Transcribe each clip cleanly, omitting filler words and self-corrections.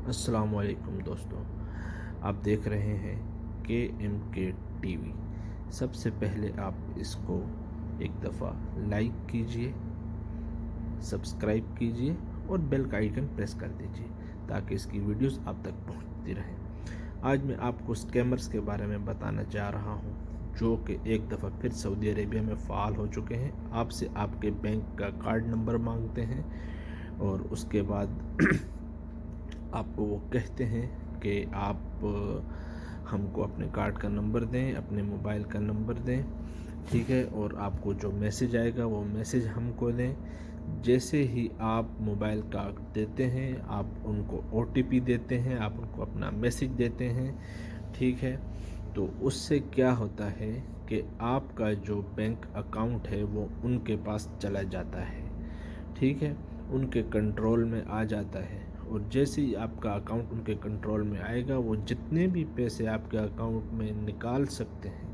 अस्सलाम वालेकुम दोस्तों, आप देख रहे हैं KMK टीवी। सबसे पहले आप इसको एक दफ़ा लाइक कीजिए, सब्सक्राइब कीजिए और बेल का आइकन प्रेस कर दीजिए ताकि इसकी वीडियोस आप तक पहुंचती रहें। आज मैं आपको स्कैमर्स के बारे में बताना चाह रहा हूं जो कि एक दफ़ा फिर सऊदी अरेबिया में फ़ाल हो चुके हैं। आपसे आपके बैंक का कार्ड नंबर मांगते हैं और उसके बाद आपको वो कहते हैं कि आप हमको अपने कार्ड का नंबर दें, अपने मोबाइल का नंबर दें, ठीक है, और आपको जो मैसेज आएगा वो मैसेज हमको दें। जैसे ही आप मोबाइल कार्ड देते हैं, आप उनको OTP देते हैं, आप उनको अपना मैसेज देते हैं, ठीक है। तो उससे क्या होता है कि आपका जो बैंक अकाउंट है वो उनके पास चला जाता है, ठीक है, उनके कंट्रोल में आ जाता है। और जैसे ही आपका अकाउंट उनके कंट्रोल में आएगा, वो जितने भी पैसे आपके अकाउंट में निकाल सकते हैं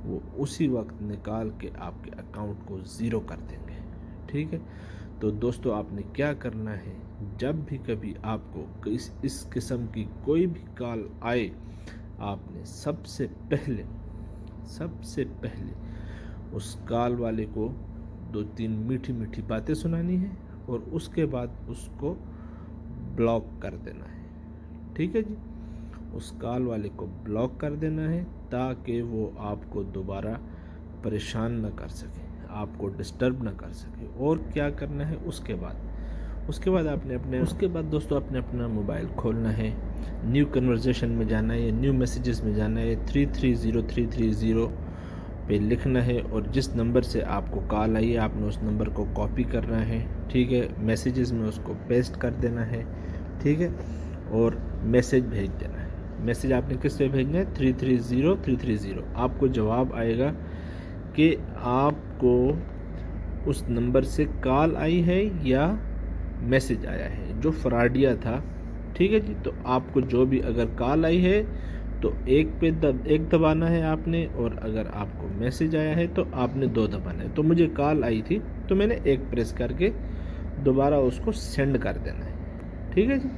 वो उसी वक्त निकाल के आपके अकाउंट को ज़ीरो कर देंगे, ठीक है। तो दोस्तों, आपने क्या करना है, जब भी कभी आपको इस किस्म की कोई भी कॉल आए, आपने सबसे पहले उस कॉल वाले को 2-3 मीठी मीठी बातें सुनानी है और उसके बाद उसको ब्लॉक कर देना है, ठीक है जी। उस कॉल वाले को ब्लॉक कर देना है ताकि वो आपको दोबारा परेशान न कर सके, आपको डिस्टर्ब न कर सके। और क्या करना है उसके बाद उसके बाद दोस्तों आपने अपना मोबाइल खोलना है, न्यू कन्वर्सेशन में जाना है, न्यू मैसेजेस में जाना है, 330330 पे लिखना है और जिस नंबर से आपको कॉल आई है आपने उस नंबर को कॉपी करना है, ठीक है, मैसेजेस में उसको पेस्ट कर देना है, ठीक है, और मैसेज भेज देना है। मैसेज आपने किस पे भेजना है? 330330। आपको जवाब आएगा कि आपको उस नंबर से कॉल आई है या मैसेज आया है जो फ्रॉडिया था, ठीक है जी। तो आपको जो भी अगर कॉल आई है तो एक दबाना है आपने, और अगर आपको मैसेज आया है तो आपने 2 दबाना है। तो मुझे कॉल आई थी तो मैंने 1 प्रेस करके दोबारा उसको सेंड कर देना है, ठीक है जी।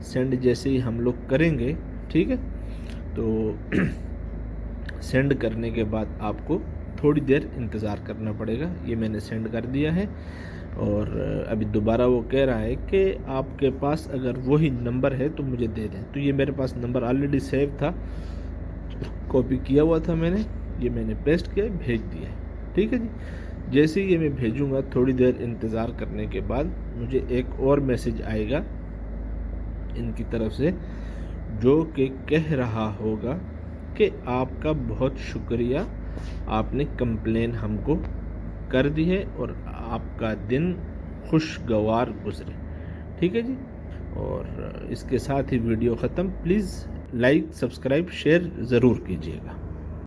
सेंड जैसे ही हम लोग करेंगे, ठीक है, तो सेंड करने के बाद आपको थोड़ी देर इंतज़ार करना पड़ेगा। ये मैंने सेंड कर दिया है और अभी दोबारा वो कह रहा है कि आपके पास अगर वही नंबर है तो मुझे दे दें। तो ये मेरे पास नंबर ऑलरेडी सेव था, कॉपी किया हुआ था मैंने, ये मैंने पेस्ट किया, भेज दिया है, ठीक है जी। जैसे ही ये मैं भेजूँगा, थोड़ी देर इंतज़ार करने के बाद मुझे एक और मैसेज आएगा इनकी तरफ से जो कि कह रहा होगा कि आपका बहुत शुक्रिया, आपने कंप्लेन हमको कर दी है और आपका दिन खुशगवार गुजरे, ठीक है जी। और इसके साथ ही वीडियो ख़त्म। प्लीज़ लाइक, सब्सक्राइब, शेयर ज़रूर कीजिएगा।